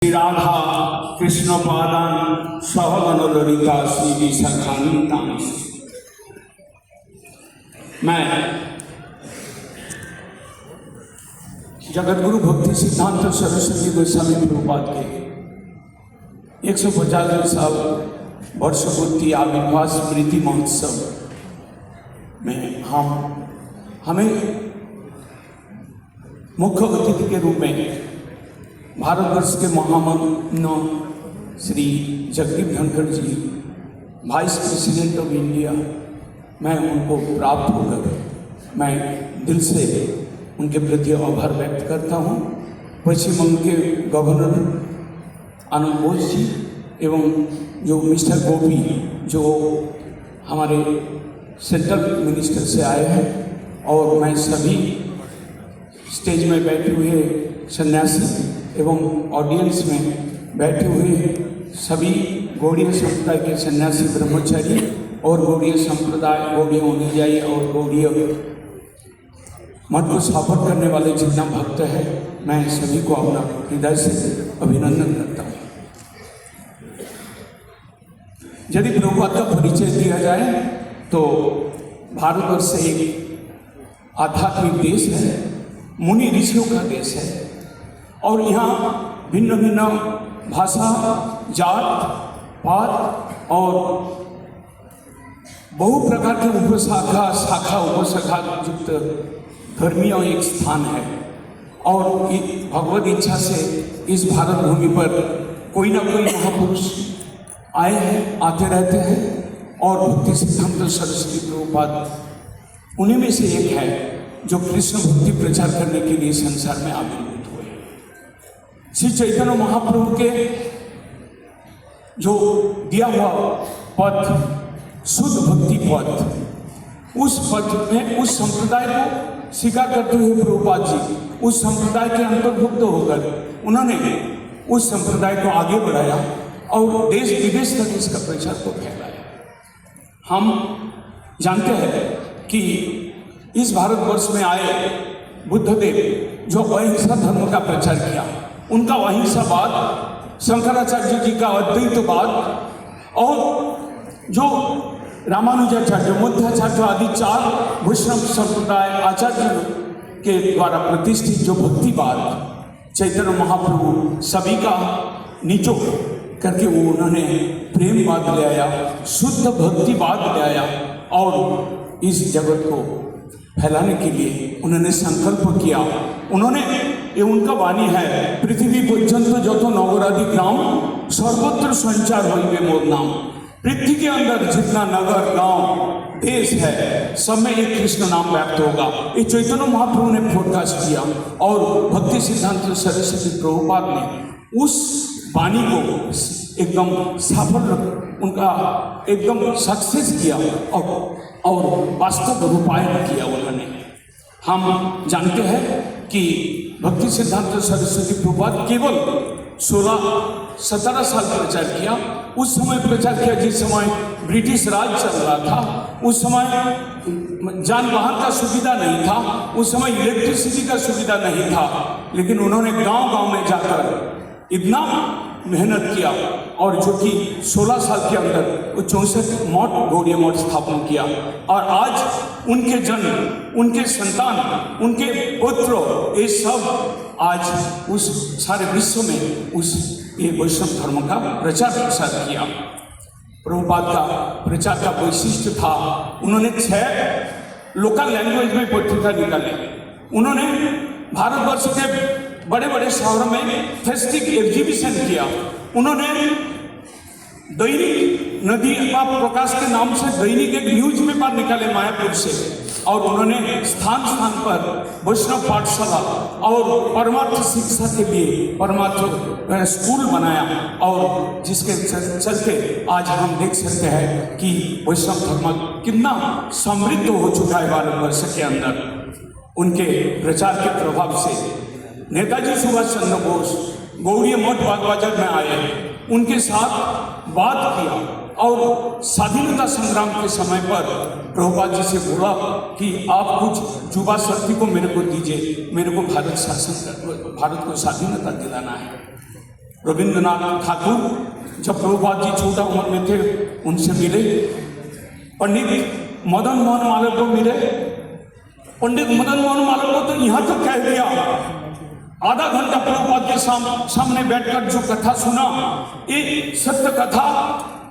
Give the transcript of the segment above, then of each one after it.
राधा कृष्ण पादान सहगण ललिता श्री विशाखान्वितां। मैं जगतगुरु भक्ति सिद्धांत सरस्वती गोस्वामी प्रभुपाद के 150वें साल वर्षपूर्ति आविर्भाव स्मृति महोत्सव में हमें मुख्य अतिथि के रूप में भारतवर्ष के महामहिम श्री जगदीप धनखड़ जी, वाइस प्रेसिडेंट ऑफ इंडिया, मैं उनको प्राप्त होकर मैं दिल से उनके प्रति आभार व्यक्त करता हूँ। पश्चिम बंग के गवर्नर आनंद बोस जी एवं जो मिस्टर गोपी जो हमारे सेंट्रल मिनिस्टर से आए हैं, और मैं सभी स्टेज में बैठे हुए सन्यासी एवं ऑडियंस में बैठे हुए सभी गौड़ीय संप्रदाय के सन्यासी ब्रह्मचारी और गौड़ीय संप्रदाय, गौड़ीय अनुयायी और गौड़ीय मत को स्थापित करने वाले जितना भक्त है, मैं सभी को अपना हृदय से अभिनंदन करता हूँ। यदि प्रभुपाद का परिचय दिया जाए तो भारतवर्ष एक आध्यात्मिक देश है, मुनि ऋषियों का देश है, और यहाँ भिन्न भिन्न भाषा, जात पात और बहु प्रकार के उपशाखा शाखा उपशाखा युक्त धर्मीय एक स्थान है। और भगवत इच्छा से इस भारत भूमि पर कोई ना कोई महापुरुष आए हैं, आते रहते हैं, और भक्ति सिद्धांत सरस्वती प्रभुपाद उन्हीं में से एक है जो कृष्ण भक्ति प्रचार करने के लिए संसार में आविर्भूत हुए। श्री चैतन्य महाप्रभु के जो दिया हुआ पद, शुद्ध भक्ति पद, उस पद में उस संप्रदाय को स्वीकार करते हुए प्रभुपाद जी उस संप्रदाय के अंतर्भुक्त होकर उन्होंने उस संप्रदाय को आगे बढ़ाया और देश विदेश तक इसका प्रचार को फैलाया। हम जानते हैं कि इस भारतवर्ष में आए बुद्धदेव जो अहिंसा धर्म का प्रचार किया, उनका अहिंसावाद, शंकराचार्य जी का अद्वैतवाद और जो रामानुजाचार्य, मध्वाचार्य आदि 4 वैष्णव संप्रदाय आचार्य के द्वारा प्रतिष्ठित जो भक्तिवाद, चैतन्य महाप्रभु सभी का निचोड़ करके वो उन्होंने प्रेमवाद ले आया, शुद्ध भक्तिवाद ले आया, और इस जगत को फैलाने के लिए उन्होंने संकल्प किया। उन्होंने, ये उनका वाणी है, पृथ्वी पर्यंत जो नगरादि ग्राम सर्वत्र संचार होइबे मोर नाम। पृथ्वी के अंदर जितना नगर गांव देश है, सब में एक कृष्ण नाम व्याप्त होगा। ये चैतन्य महाप्रभु ने फोरकास्ट किया, और भक्ति सिद्धांत सरस्वती प्रभुपाद ने उस वाणी को एकदम सफल, उनका एकदम सक्सेस किया और वास्तव रूपायन किया उन्होंने। हम जानते हैं कि भक्ति सिद्धांत सरस्वती प्रभुपाद केवल 16-17 साल प्रचार किया। उस समय प्रचार किया जिस समय ब्रिटिश राज चल रहा था, उस समय जान वाहन का सुविधा नहीं था, उस समय इलेक्ट्रिसिटी का सुविधा नहीं था, लेकिन उन्होंने गांव-गांव में जाकर इतना मेहनत किया, और जो कि 16 साल के अंदर वो 64 मठ, गौड़ीय मठ स्थापन किया। और आज उनके जन, उनके संतान, उनके पुत्र, ये सब आज उस सारे विश्व में उस ये वैष्णव धर्म का प्रचार प्रसार किया। प्रभुपाद का प्रचार का वैशिष्ट्य था, उन्होंने 6 लोकल लैंग्वेज में पत्रिका निकाले। उन्होंने भारतवर्ष के बड़े बड़े शहरों में फेस्टिक एग्जीबिशन किया। उन्होंने दैनिक नदी का प्रकाश के नाम से दैनिक एक न्यूज पेपर निकाले मायापुर से, और उन्होंने स्थान स्थान पर वैष्णव पाठशाला और परमार्थ शिक्षा के लिए परमार्थ स्कूल बनाया, और जिसके चलते आज हम देख सकते हैं कि वैष्णव धर्म कितना समृद्ध हो चुका है भारतवर्ष के अंदर। उनके प्रचार के प्रभाव से नेताजी सुभाष चंद्र बोस गौड़ीय मठ बागबाजार में आए, उनके साथ बात किया, और स्वाधीनता संग्राम के समय पर प्रभुपाद जी से बोला कि आप कुछ युवा शक्ति को मेरे को दीजिए, मेरे को भारत को स्वाधीनता दिलाना है। रविंद्रनाथ ठाकुर जब प्रभुपाद जी छोटा उम्र में थे उनसे मिले, पंडित मदन मोहन मालवीय को मिले। पंडित मदन मोहन मालवीय को तो यहाँ तक कह दिया, आधा घंटा प्रभुपाद के सामने बैठकर जो कथा सुना, ये सत्य कथा,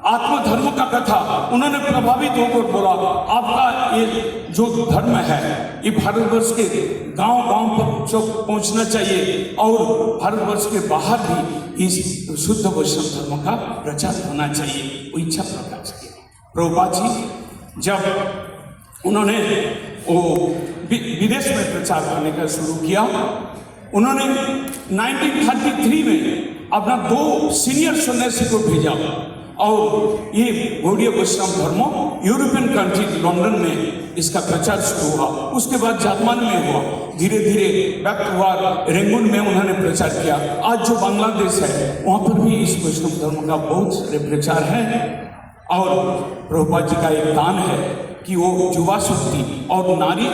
आत्मधर्म का कथा, उन्होंने प्रभावित होकर बोला आपका ये जो धर्म है ये भारतवर्ष के गांव-गांव पर जो पहुंचना चाहिए और भारतवर्ष के बाहर भी इस शुद्ध वैष्णव धर्म का प्रचार होना चाहिए, वो इच्छा प्रकाश की। प्रभुपाद जी जब उन्होंने वो विदेश में प्रचार करने का शुरू किया, उन्होंने 1933 में अपना 2 सीनियर सन्यासी को भेजा और ये गौड़ीय वैष्णव धर्म यूरोपियन कंट्री लंदन में इसका प्रचार शुरू हुआ। उसके बाद जापान में हुआ, धीरे धीरे बैक टू हुआ, रेंगुन में उन्होंने प्रचार किया। आज जो बांग्लादेश है वहाँ पर भी इस वैष्णव धर्म का बहुत सारे प्रचार है। और प्रभुपाद जी का एक दान है कि वो युवा शक्ति और नारी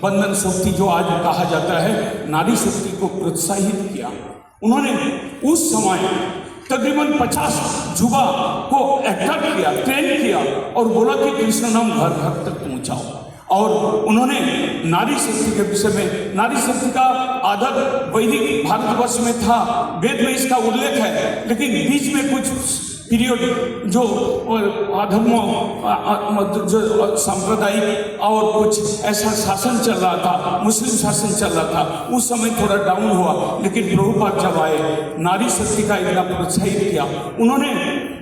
बंधन शक्ति जो आज कहा जाता है, नारी शक्ति को प्रोत्साहित किया। उन्होंने उस समय तकरीबन 50 युवा को एक्टर किया, ट्रेन किया और बोला कि कृष्ण नाम घर घर तक पहुंचाओ। और उन्होंने नारी शक्ति के विषय में, नारी शक्ति का आदर वैदिक भारतवर्ष में था, वेद में इसका उल्लेख है, लेकिन बीच में कुछ पीरियड जो अधर्म जो सांप्रदायिक और कुछ ऐसा शासन चल रहा था, मुस्लिम शासन चल रहा था, उस समय थोड़ा डाउन हुआ। लेकिन प्रभुपाद जब आए, नारी शक्ति का इतना प्रोत्साहित किया। उन्होंने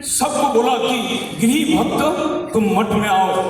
सबको बोला कि गृह भक्त तुम मठ में आओ।